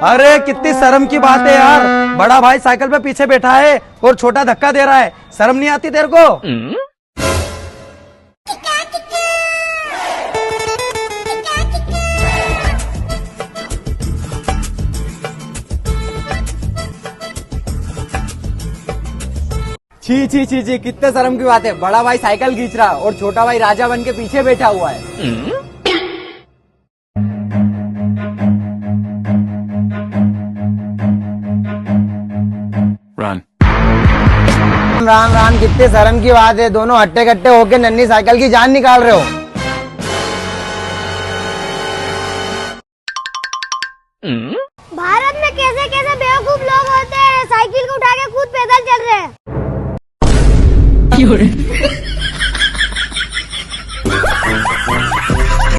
अरे कितनी शर्म की बात है यार, बड़ा भाई साइकिल पे पीछे बैठा है और छोटा धक्का दे रहा है। शर्म नहीं आती तेरे को? छी छी छी छी, कितने शर्म की बात है। बड़ा भाई साइकिल खींच रहा और छोटा भाई राजा बन के पीछे बैठा हुआ है। राम राम, कितने शर्म की बात है। दोनों हट्टे कट्टे होके नन्ही साइकिल की जान निकाल रहे हो। भारत में कैसे कैसे बेवकूफ लोग होते हैं, साइकिल को उठा के खुद पैदल चल रहे हैं।